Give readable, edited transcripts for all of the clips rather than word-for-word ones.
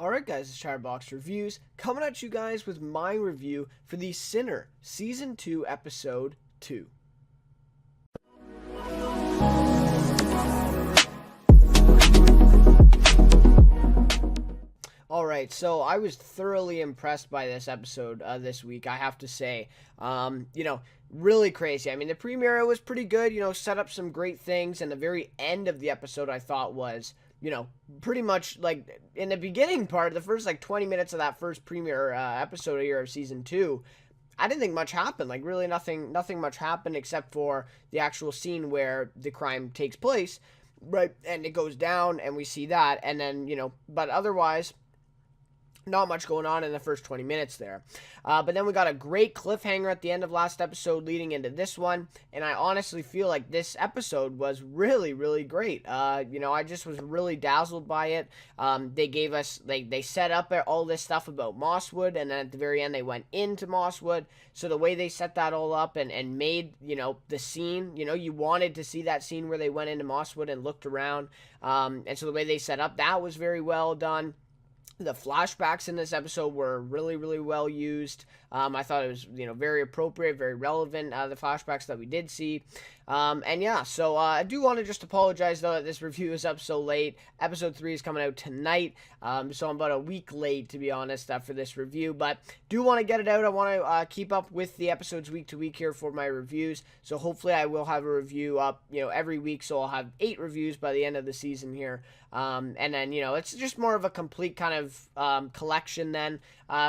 Alright guys, it's Chatterbox Reviews, coming at you guys with my review for The Sinner, Season 2, Episode 2. Alright, so I was thoroughly impressed by this episode this week, I have to say. Really crazy. I mean, the premiere was pretty good, set up some great things, and the very end of the episode I thought was pretty much like in the beginning part, the first 20 minutes of that first premiere episode here of season 2, I didn't think much happened. Like really nothing much happened except for the actual scene where the crime takes place, right? And it goes down and we see that, and then, but otherwise not much going on in the first 20 minutes there. But then we got a great cliffhanger at the end of last episode leading into this one. And I honestly feel like this episode was really, really great. I just was really dazzled by it. They gave us, they set up all this stuff about Mosswood. And then at the very end, they went into Mosswood. So the way they set that all up and made, the scene, you wanted to see that scene where they went into Mosswood and looked around. And so the way they set up, that was very well done. The flashbacks in this episode were really, really well used. I thought it was, very appropriate, very relevant, the flashbacks that we did see. So I do want to just apologize, though, that this review is up so late. Episode 3 is coming out tonight, so I'm about a week late, to be honest, for this review. But do want to get it out. I want to keep up with the episodes week to week here for my reviews. So hopefully I will have a review up, every week. So I'll have 8 reviews by the end of the season here. And then, it's just more of a complete kind of collection then,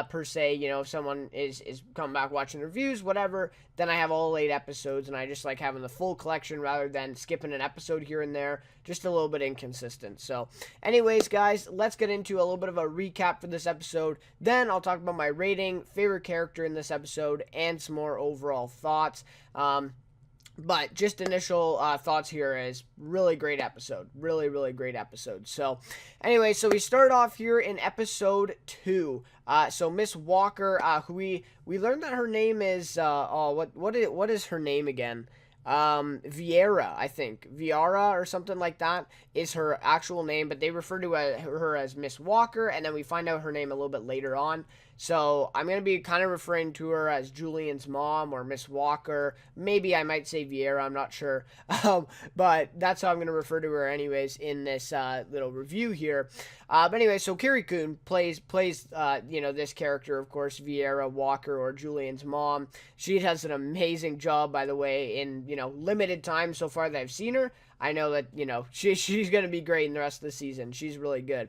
per se. If someone is coming back watching reviews, whatever, then I have all 8 episodes, and I just like having the full collection rather than skipping an episode here and there. Just a little bit inconsistent. So anyways, guys, let's get into a little bit of a recap for this episode. Then I'll talk about my rating, favorite character in this episode, and some more overall thoughts. But just initial thoughts here is really great episode. Really, really great episode. So anyway, so we start off here in episode 2. So Miss Walker, who we learned that her name is, what is her name again? Vieira, I think. Viara or something like that is her actual name, but they refer to her as Miss Walker, and then we find out her name a little bit later on. So I'm going to be kind of referring to her as Julian's mom or Miss Walker. Maybe I might say Vieira, I'm not sure. But that's how I'm going to refer to her anyways in this little review here. But anyway, so Carrie Coon plays this character, of course, Vieira Walker, or Julian's mom. She does an amazing job, by the way, in, limited time so far that I've seen her. I know that, she's going to be great in the rest of the season. She's really good.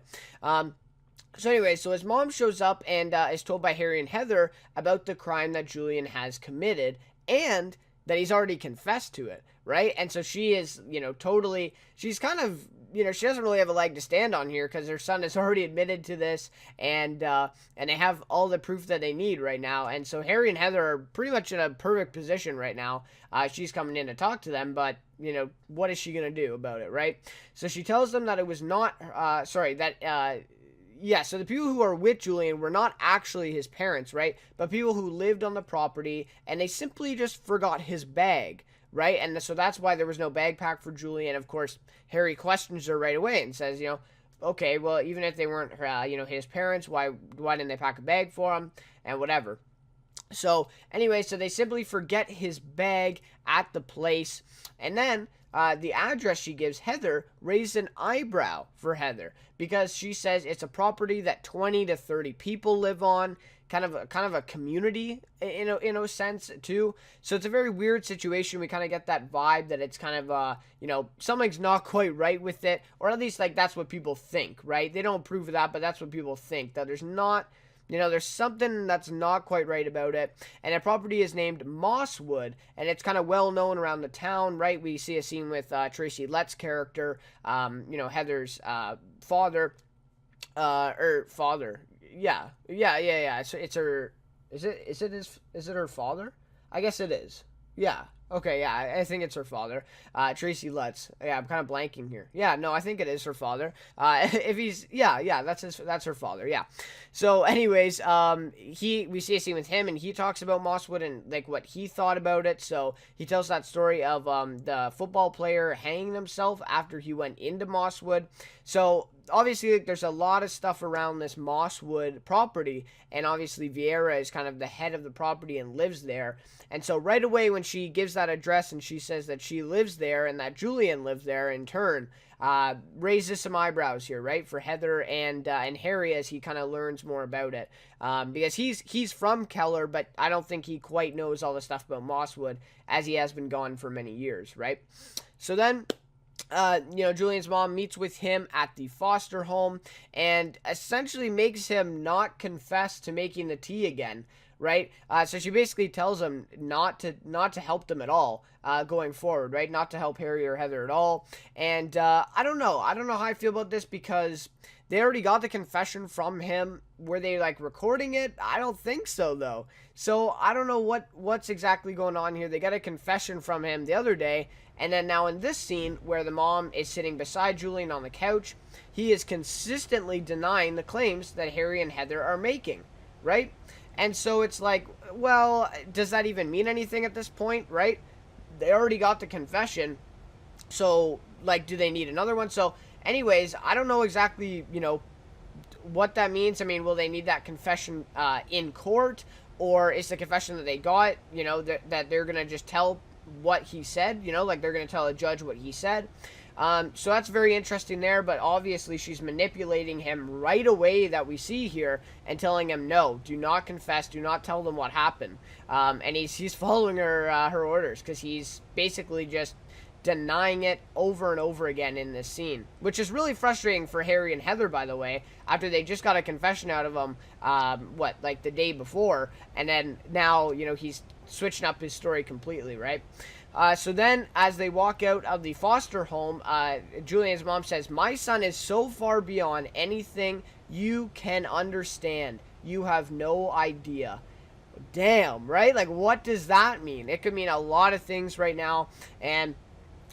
So anyway, so his mom shows up and is told by Harry and Heather about the crime that Julian has committed and that he's already confessed to it, right? And so she is, totally, she's kind of, she doesn't really have a leg to stand on here because her son has already admitted to this, and they have all the proof that they need right now. And so Harry and Heather are pretty much in a perfect position right now. She's coming in to talk to them, but what is she going to do about it, right? So she tells them that it was not, so the people who are with Julian were not actually his parents, right? But people who lived on the property, and they simply just forgot his bag, right? And so that's why there was no bag pack for Julian. Of course, Harry questions her right away and says, okay, well, even if they weren't, his parents, why didn't they pack a bag for him? And whatever. So anyway, so they simply forget his bag at the place, and then the address she gives Heather raised an eyebrow for Heather because she says it's a property that 20 to 30 people live on, kind of a community in a sense too. So it's a very weird situation. We kind of get that vibe that it's kind of something's not quite right with it, or at least that's what people think, right? They don't prove that, but that's what people think, that there's not. There's something that's not quite right about it. And the property is named Mosswood, and it's kind of well known around the town, right? We see a scene with Tracy Letts' character, Heather's father. Yeah. So it's her. Is it her father? I guess it is. Yeah. Okay, yeah, I think it's her father, Tracy Letts. Yeah, I'm kind of blanking here. Yeah, no, I think it is her father. If he's, that's her father. Yeah. So, anyways, we see a scene with him, and he talks about Mosswood and what he thought about it. So he tells that story of the football player hanging himself after he went into Mosswood. So obviously, like, there's a lot of stuff around this Mosswood property, and obviously Vieira is kind of the head of the property and lives there. And so right away when she gives that address and she says that she lives there and that Julian lives there in turn, raises some eyebrows here, right, for Heather and Harry as he kind of learns more about it, because he's from Keller, but I don't think he quite knows all the stuff about Mosswood as he has been gone for many years, right? So then, Julian's mom meets with him at the foster home and essentially makes him not confess to making the tea again, right? So she basically tells him not to help them at all going forward, right? Not to help Harry or Heather at all. And I don't know how I feel about this, because they already got the confession from him. Were they like recording it? I don't think so though. So I don't know what's exactly going on here. They got a confession from him the other day, and then now in this scene where the mom is sitting beside Julian on the couch, he is consistently denying the claims that Harry and Heather are making, right? And so it's like, well, does that even mean anything at this point, right? They already got the confession, so like, do they need another one? So anyways, I don't know exactly, what that means. I mean, will they need that confession in court, or is the confession that they got, that they're going to just tell what he said, like they're going to tell a judge what he said. So that's very interesting there, but obviously she's manipulating him right away that we see here and telling him, no, do not confess, do not tell them what happened. And he's following her orders, because he's basically just denying it over and over again in this scene, which is really frustrating for Harry and Heather, by the way, after they just got a confession out of him, like the day before, and then now, he's switching up his story completely, right? So then, as they walk out of the foster home, Julian's mom says, "My son is so far beyond anything you can understand. You have no idea." Damn, right? Like, what does that mean? It could mean a lot of things right now, and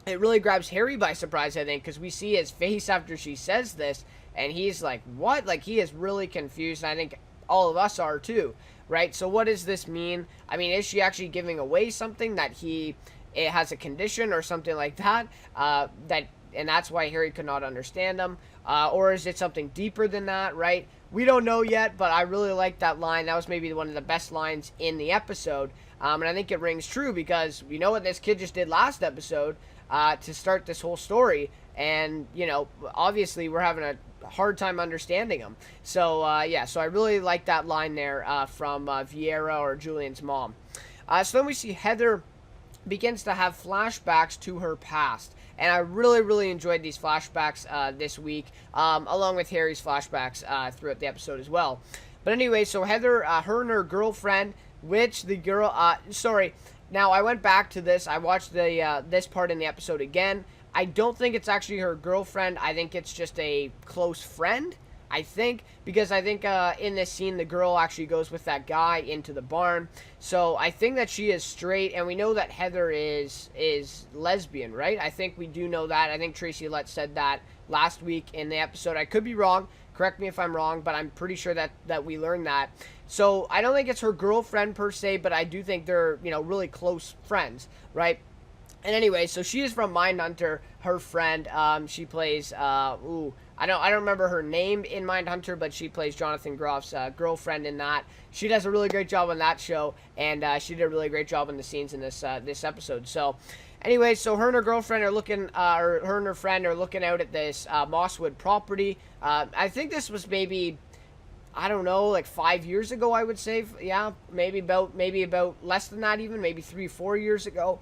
it really grabs Harry by surprise, I think, because we see his face after she says this, and he's like, what? Like, he is really confused, and I think all of us are too, right? So what does this mean? I mean, is she actually giving away something that it has a condition or something like that, and that's why Harry could not understand them, or is it something deeper than that, right? We don't know yet, but I really like that line. That was maybe one of the best lines in the episode, and I think it rings true, because we know what this kid just did last episode to start this whole story, and obviously we're having a hard time understanding him. So so I really like that line there from Vieira, or Julian's mom. So then we see Heather begins to have flashbacks to her past, and I really, really enjoyed these flashbacks this week, along with Harry's flashbacks throughout the episode as well. But anyway, so Heather, her and her girlfriend, which the girl, now I went back to this, I watched this part in the episode again. I don't think it's actually her girlfriend. I think it's just a close friend, I think, because I think in this scene the girl actually goes with that guy into the barn. So I think that she is straight, and we know that Heather is lesbian, right? I think we do know that. I think Tracy Letts said that last week in the episode. I could be wrong. Correct me if I'm wrong, but I'm pretty sure that we learned that. So I don't think it's her girlfriend per se, but I do think they're, really close friends, right? And anyway, so she is from Mindhunter, her friend. She plays, I don't remember her name in Mindhunter, but she plays Jonathan Groff's girlfriend in that. She does a really great job on that show, and she did a really great job in the scenes in this episode. So anyway, so her and her girlfriend are looking, or her and her friend are looking out at this Mosswood property. I think this was maybe, I don't know, like 5 years ago, I would say. Yeah, maybe about less than that even, maybe 3-4 years ago.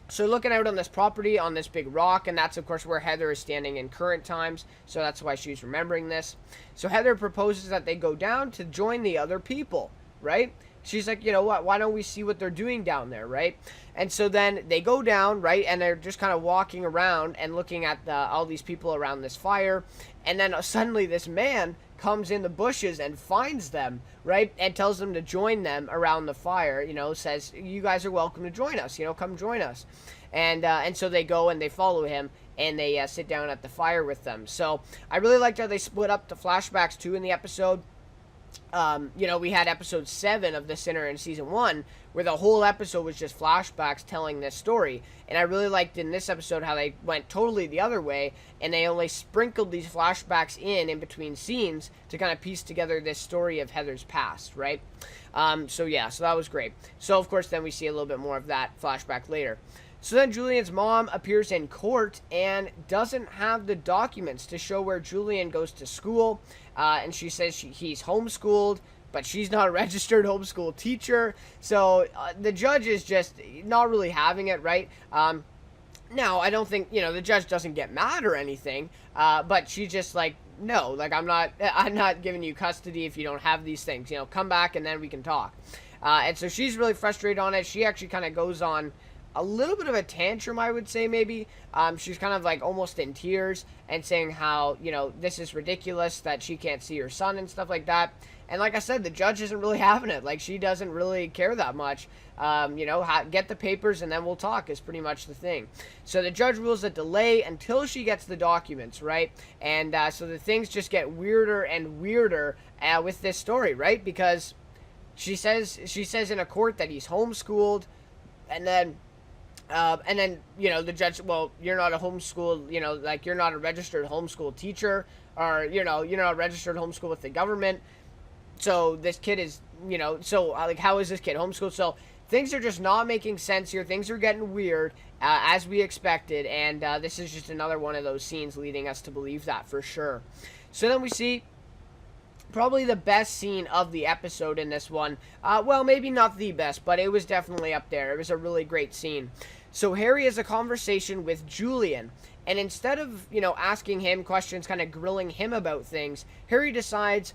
So looking out on this property, on this big rock, and that's, of course, where Heather is standing in current times, so that's why she's remembering this. So Heather proposes that they go down to join the other people, right? She's like, you know what, why don't we see what they're doing down there, right? And so then they go down, right, and they're just kind of walking around and looking at all these people around this fire, and then suddenly this man comes in the bushes and finds them, right, and tells them to join them around the fire, says, you guys are welcome to join us, come join us. And so they go and they follow him, and they sit down at the fire with them. So I really liked how they split up the flashbacks too in the episode. we had episode 7 of The Sinner in season 1, where the whole episode was just flashbacks telling this story. And I really liked in this episode how they went totally the other way, and they only sprinkled these flashbacks in between scenes to kind of piece together this story of Heather's past, right? So that was great. So, of course, then we see a little bit more of that flashback later. So then Julian's mom appears in court and doesn't have the documents to show where Julian goes to school. And she says he's homeschooled, but she's not a registered homeschool teacher. So the judge is just not really having it, right? Now, I don't think, the judge doesn't get mad or anything, but she's just like, no, like, I'm not giving you custody if you don't have these things. Come back and then we can talk. And so she's really frustrated on it. She actually kind of goes on a little bit of a tantrum, I would say, maybe. She's kind of like almost in tears and saying how, this is ridiculous that she can't see her son and stuff like that. And like I said, the judge isn't really having it. Like, she doesn't really care that much. Get the papers and then we'll talk is pretty much the thing. So the judge rules a delay until she gets the documents, right? And so the things just get weirder and weirder with this story, right? Because she says in a court that he's homeschooled, and then the judge, well, you're not a homeschool, like, you're not a registered homeschool teacher, or, you're not a registered homeschool with the government. So this kid is, how is this kid homeschooled? So things are just not making sense here. Things are getting weird, as we expected. And this is just another one of those scenes leading us to believe that for sure. So then we see probably the best scene of the episode in this one. Well, maybe not the best, but it was definitely up there. It was a really great scene. So Harry has a conversation with Julian, and instead of, asking him questions, kind of grilling him about things, Harry decides,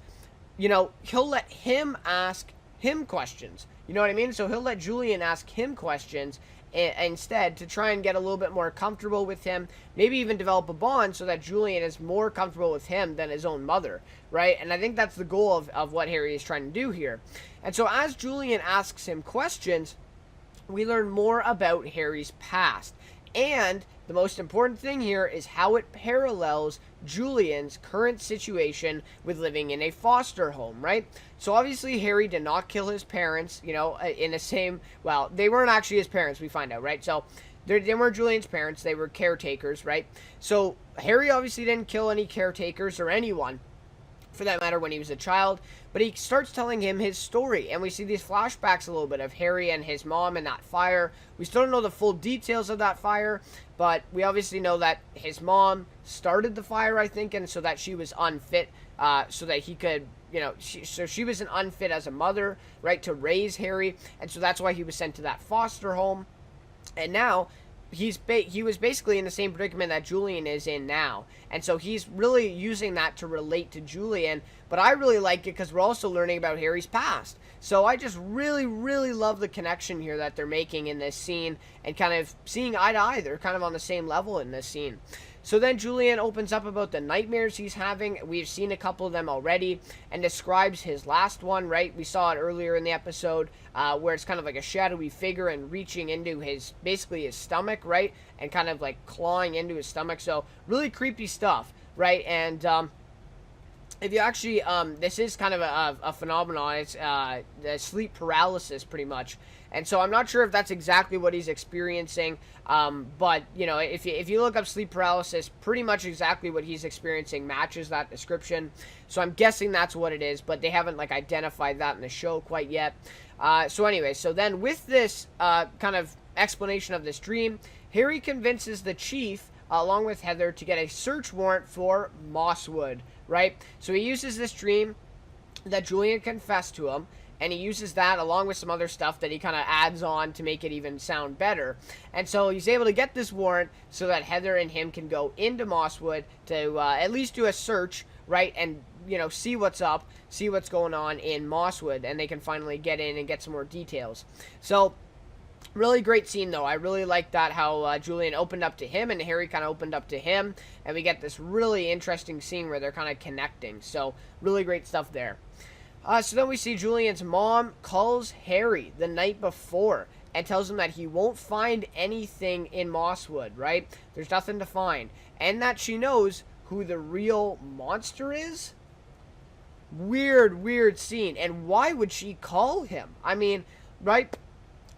he'll let him ask him questions. You know what I mean? So he'll let Julian ask him questions instead, to try and get a little bit more comfortable with him, maybe even develop a bond so that Julian is more comfortable with him than his own mother, right? And I think that's the goal of what Harry is trying to do here. And so as Julian asks him questions, we learn more about Harry's past. And the most important thing here is how it parallels Julian's current situation with living in a foster home, right? So obviously Harry did not kill his parents, in the same, well, they weren't actually his parents, we find out, right? So they weren't Julian's parents, they were caretakers, right? So Harry obviously didn't kill any caretakers or anyone, for that matter, when he was a child, but he starts telling him his story, and we see these flashbacks a little bit of Harry and his mom and that fire. We still don't know the full details of that fire, but we obviously know that his mom started the fire, I think, and so that she was unfit, so that he could, she was an unfit as a mother, right, to raise Harry, and so that's why he was sent to that foster home. And now he was basically in the same predicament that Julian is in now. And so he's really using that to relate to Julian. But I really like it because we're also learning about Harry's past. So I just really, really love the connection here that they're making in this scene and kind of seeing eye to eye. They're kind of on the same level in this scene. So then Julian opens up about the nightmares he's having. We've seen a couple of them already, and describes his last one, right? We saw it earlier in the episode, where it's kind of like a shadowy figure and reaching into basically his stomach, right? And kind of like clawing into his stomach. So really creepy stuff, right? And if you actually, this is kind of a phenomenon. It's the sleep paralysis, pretty much. And so I'm not sure if that's exactly what he's experiencing, but, if you look up sleep paralysis, pretty much exactly what he's experiencing matches that description. So I'm guessing that's what it is, but they haven't, identified that in the show quite yet. So then with this kind of explanation of this dream, Harry convinces the chief, along with Heather, to get a search warrant for Mosswood, right? So he uses this dream that Julian confessed to him, and he uses that along with some other stuff that he kind of adds on to make it even sound better. And so he's able to get this warrant so that Heather and him can go into Mosswood to at least do a search, right? And, see what's up, see what's going on in Mosswood, and they can finally get in and get some more details. So really great scene, though. I really like that, how Julian opened up to him and Harry kind of opened up to him, and we get this really interesting scene where they're kind of connecting. So really great stuff there. So then we see Julian's mom calls Harry the night before and tells him that he won't find anything in Mosswood, right? There's nothing to find. And that she knows who the real monster is. weird scene. And why would she call him? I mean, right?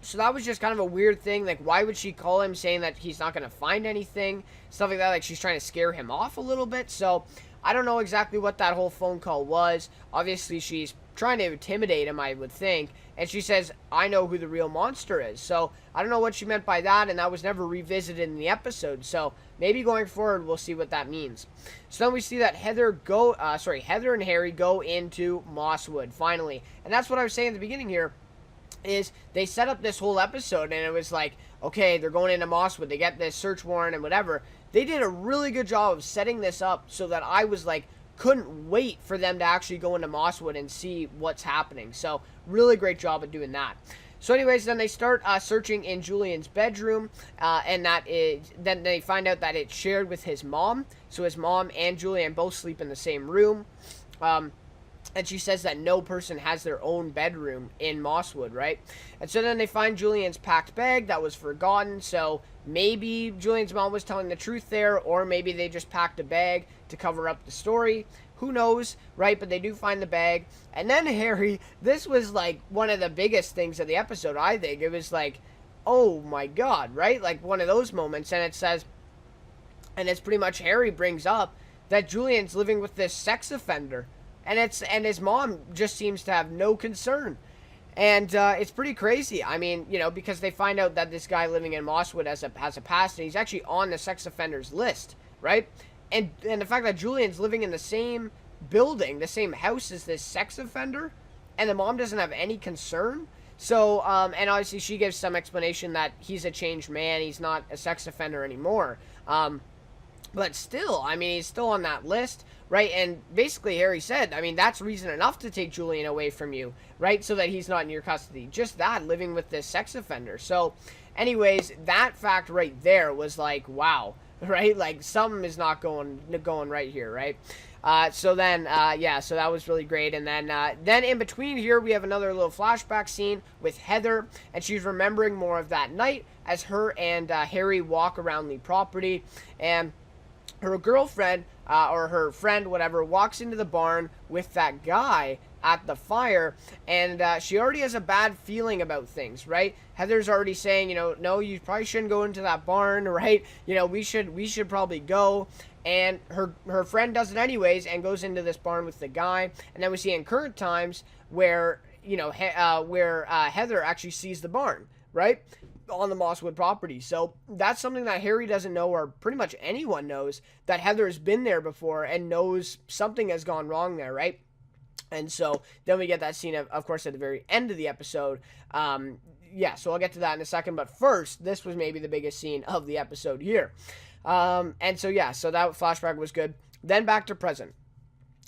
So that was just kind of a weird thing. Like, why would she call him saying that he's not going to find anything? Stuff like that. Like, she's trying to scare him off a little bit. So, I don't know exactly what that whole phone call was. Obviously, she's trying to intimidate him, I would think. And she says, I know who the real monster is. So, I don't know what she meant by that. And that was never revisited in the episode. So, maybe going forward, we'll see what that means. So then we see that Heather and Harry go into Mosswood, finally. And that's what I was saying at the beginning here. Is they set up this whole episode and it was like, okay, they're going into Mosswood, they get this search warrant and whatever. They did a really good job of setting this up so that I was like, couldn't wait for them to actually go into Mosswood and see what's happening. So really great job of doing that. So anyways, then they start searching in Julian's bedroom, and then they find out that it's shared with his mom. So his mom and Julian both sleep in the same room. And she says that no person has their own bedroom in Mosswood, right? And so then they find Julian's packed bag that was forgotten. So maybe Julian's mom was telling the truth there, or maybe they just packed a bag to cover up the story. Who knows, right? But they do find the bag. And then Harry, this was like one of the biggest things of the episode, I think. It was like, oh my God, right? Like one of those moments. And it says, and it's pretty much Harry brings up that Julian's living with this sex offender. And his mom just seems to have no concern. And it's pretty crazy. I mean, you know, because they find out that this guy living in Mosswood has a past, and he's actually on the sex offenders list, right? And the fact that Julian's living in the same building, the same house as this sex offender, and the mom doesn't have any concern. So, and obviously she gives some explanation that he's a changed man, he's not a sex offender anymore. But still, I mean, he's still on that list, right? And basically, Harry said, I mean, that's reason enough to take Julian away from you, right? So that he's not in your custody. Just that, living with this sex offender. So, anyways, that fact right there was like, wow, right? Like, something is not going right here, right? So then, so that was really great. And then in between here, we have another little flashback scene with Heather, and she's remembering more of that night as her and Harry walk around the property, and her girlfriend, or her friend, whatever, walks into the barn with that guy at the fire, and she already has a bad feeling about things, right? Heather's already saying, you know, no, you probably shouldn't go into that barn, right? You know, we should probably go. And her friend does it anyways and goes into this barn with the guy. And then we see in current times where, you know, Heather actually sees the barn, right, on the Mosswood property. So that's something that Harry doesn't know, or pretty much anyone knows, that Heather's been there before and knows something has gone wrong there, right? And so then we get that scene, of course, at the very end of the episode. So I'll get to that in a second. But first, this was maybe the biggest scene of the episode here. So that flashback was good. Then back to present.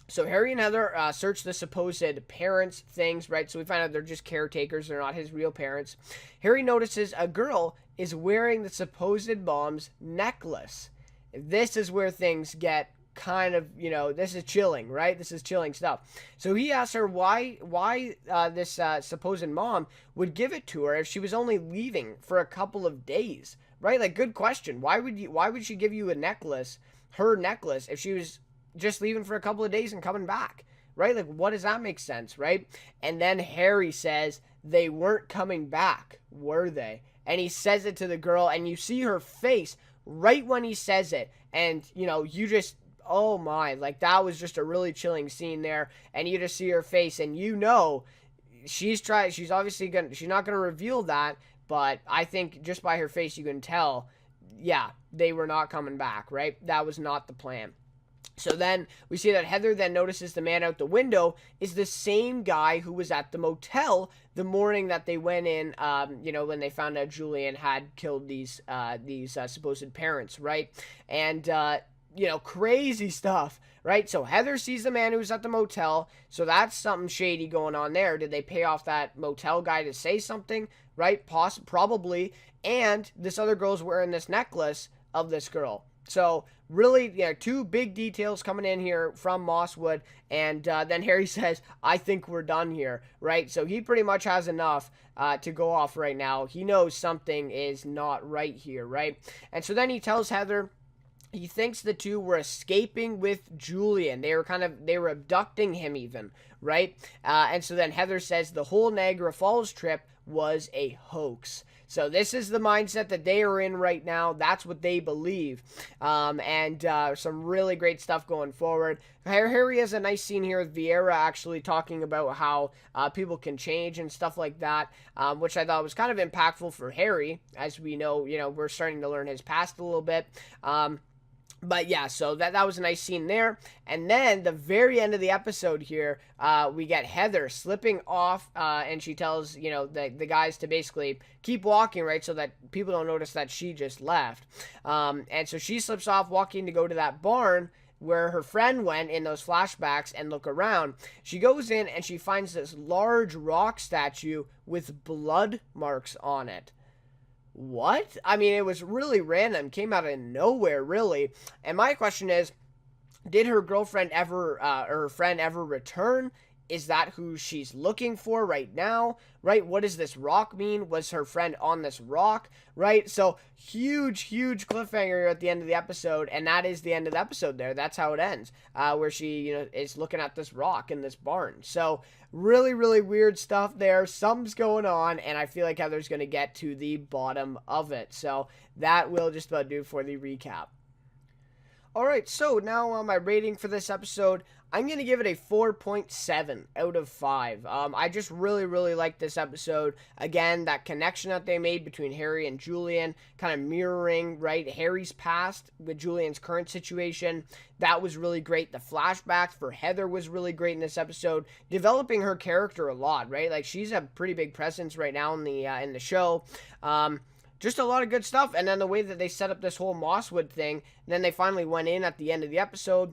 So Harry and Heather search the supposed parents' things, right? So we find out they're just caretakers. They're not his real parents. Harry notices a girl is wearing the supposed mom's necklace. This is where things get kind of, you know, this is chilling, right? This is chilling stuff. So he asks her why this supposed mom would give it to her if she was only leaving for a couple of days, right? Like, good question. Why would she give you her necklace, if she was just leaving for a couple of days and coming back, right? Like, what does that make sense, right? And then Harry says, they weren't coming back, were they? And he says it to the girl, and you see her face right when he says it, and, you know, you just, oh my, like, that was just a really chilling scene there, and you just see her face, and you know, she's obviously she's not gonna reveal that, but I think just by her face you can tell, yeah, they were not coming back, right? That was not the plan. So then we see that Heather then notices the man out the window is the same guy who was at the motel the morning that they went in, when they found out Julian had killed these supposed parents, right? And, crazy stuff, right? So Heather sees the man who's at the motel, so that's something shady going on there. Did they pay off that motel guy to say something, right? Probably. And this other girl's wearing this necklace of this girl. So really, two big details coming in here from Mosswood, and then Harry says, I think we're done here, right? So he pretty much has enough to go off right now. He knows something is not right here, right? And so then he tells Heather he thinks the two were escaping with Julian. They were abducting him even, right? And so then Heather says the whole Niagara Falls trip was a hoax. So this is the mindset that they are in right now. That's what they believe. And some really great stuff going forward. Harry has a nice scene here with Vieira actually talking about how people can change and stuff like that, which I thought was kind of impactful for Harry. As we know, we're starting to learn his past a little bit. But yeah, so that was a nice scene there. And then the very end of the episode here, we get Heather slipping off, and she tells, the guys to basically keep walking, right, so that people don't notice that she just left. And so she slips off walking to go to that barn where her friend went in those flashbacks and look around. She goes in and she finds this large rock statue with blood marks on it. What? I mean, it was really random, came out of nowhere, really. And my question is, did her girlfriend ever, or her friend ever return? Is that who she's looking for right now? Right? What does this rock mean? Was her friend on this rock? Right? So, huge cliffhanger at the end of the episode, and that is the end of the episode there. That's how it ends, where she, is looking at this rock in this barn. So, really weird stuff there. Something's going on, and I feel like Heather's going to get to the bottom of it. So, that will just about do for the recap. Alright, so now my rating for this episode, I'm going to give it a 4.7 out of 5. I just really liked this episode. Again, that connection that they made between Harry and Julian, kind of mirroring, right, Harry's past with Julian's current situation. That was really great. The flashbacks for Heather was really great in this episode, developing her character a lot, right? Like, she's a pretty big presence right now in the show. Just a lot of good stuff, and then the way that they set up this whole Mosswood thing, and then they finally went in at the end of the episode,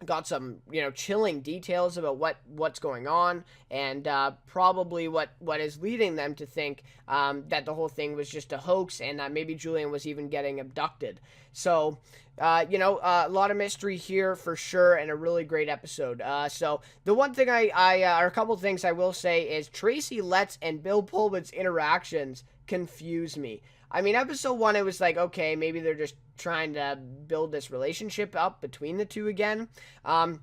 got some, chilling details about what's going on, and probably what is leading them to think that the whole thing was just a hoax, and that maybe Julian was even getting abducted. So, a lot of mystery here for sure, and a really great episode. So the one thing or a couple things I will say is Tracy Letts and Bill Pullman's interactions confuse me. I mean, episode 1, it was like, okay, maybe they're just trying to build this relationship up between the two again. And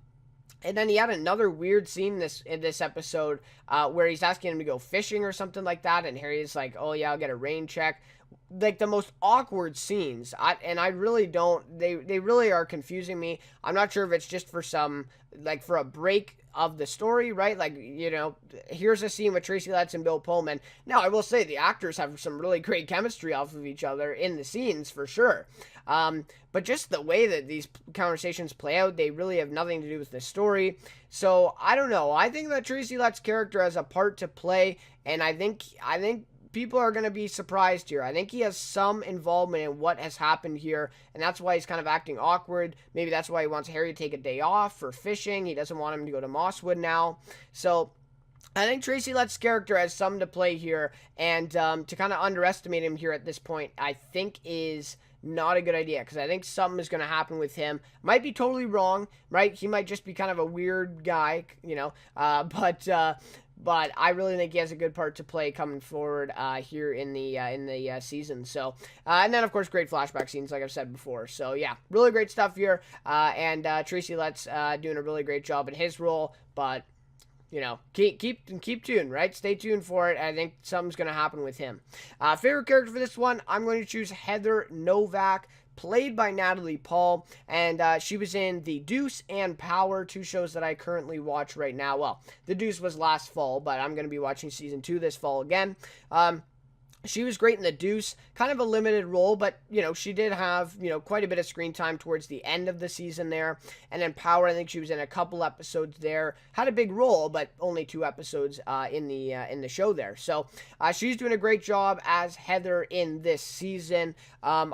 then he had another weird scene in this episode where he's asking him to go fishing or something like that, and Harry's like, oh yeah, I'll get a rain check. Like, the most awkward scenes. I really don't, they really are confusing me. I'm not sure if it's just for for a break of the story, right? Like, here's a scene with Tracy Letts and Bill Pullman. Now, I will say the actors have some really great chemistry off of each other in the scenes, for sure. But just the way that these conversations play out, they really have nothing to do with the story. So, I don't know. I think that Tracy Letts' character has a part to play, and I think people are going to be surprised here. I think he has some involvement in what has happened here, and that's why he's kind of acting awkward. Maybe that's why he wants Harry to take a day off for fishing. He doesn't want him to go to Mosswood now. So I think Tracy Letts' character has some to play here, and to kind of underestimate him here at this point, I think is not a good idea, because I think something is going to happen with him. Might be totally wrong, right? He might just be kind of a weird guy, but I really think he has a good part to play coming forward here in the season. So, and then of course great flashback scenes, like I've said before. So yeah, really great stuff here. And Tracy Letts doing a really great job in his role. But keep tuned, right? Stay tuned for it. I think something's gonna happen with him. Favorite character for this one, I'm going to choose Heather Novak, played by Natalie Paul, and she was in The Deuce and Power, 2 shows that I currently watch right now. Well, The Deuce was last fall, but I'm going to be watching season 2 this fall again. She was great in The Deuce, kind of a limited role, but, she did have, quite a bit of screen time towards the end of the season there. And then Power, I think she was in a couple episodes there. Had a big role, but only 2 episodes in the show there. So, she's doing a great job as Heather in this season. I'm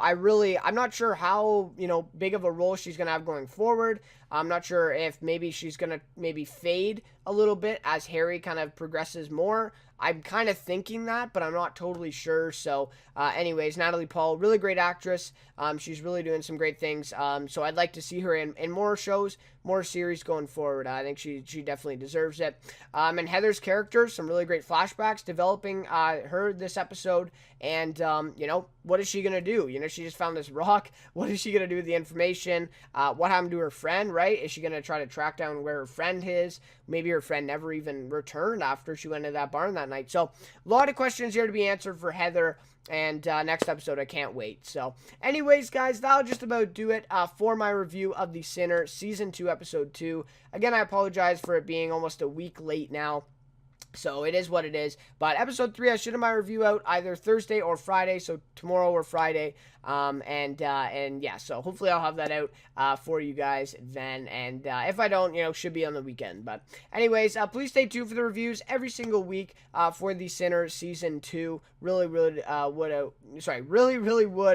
not sure how, big of a role she's going to have going forward. I'm not sure if maybe she's going to fade a little bit as Harry kind of progresses more. I'm kind of thinking that, but I'm not totally sure. So, anyways, Natalie Paul, really great actress. She's really doing some great things. So I'd like to see her in more shows, more series going forward. I think she definitely deserves it. And Heather's character, some really great flashbacks developing her this episode. And, what is she going to do? She just found this rock. What is she going to do with the information? What happened to her friend, right? Is she going to try to track down where her friend is? Maybe her friend never even returned after she went to that barn that night. So, a lot of questions here to be answered for Heather. And next episode, I can't wait. So, anyways, guys, that'll just about do it for my review of The Sinner, Season 2, Episode 2. Again, I apologize for it being almost a week late now. So it is what it is. But episode 3, I should have my review out either Thursday or Friday. So tomorrow or Friday. And yeah, so hopefully I'll have that out for you guys then. And if I don't, should be on the weekend. But anyways, please stay tuned for the reviews every single week for The Sinner Season 2. Really would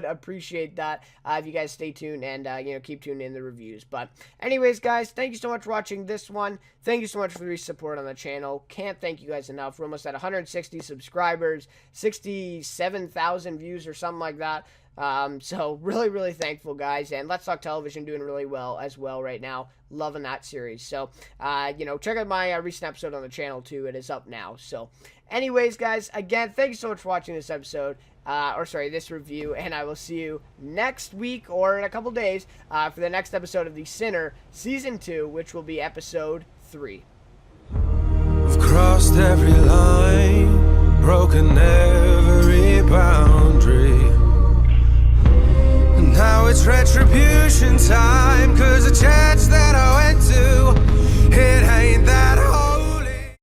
appreciate that if you guys stay tuned and keep tuning in the reviews. But anyways, guys, thank you so much for watching this one. Thank you so much for the support on the channel. Can't thank you guys enough. We're almost at 160 subscribers, 67,000 views or something like that. So really thankful, guys. And Let's Talk Television doing really well as well right now. Loving that series. So, check out my recent episode on the channel too. It is up now. So, anyways, guys, again, thank you so much for watching this episode. This review, and I will see you next week or in a couple days for the next episode of The Sinner Season 2, which will be episode 3. We've crossed every line, broken every boundary. Now it's retribution time, 'cause the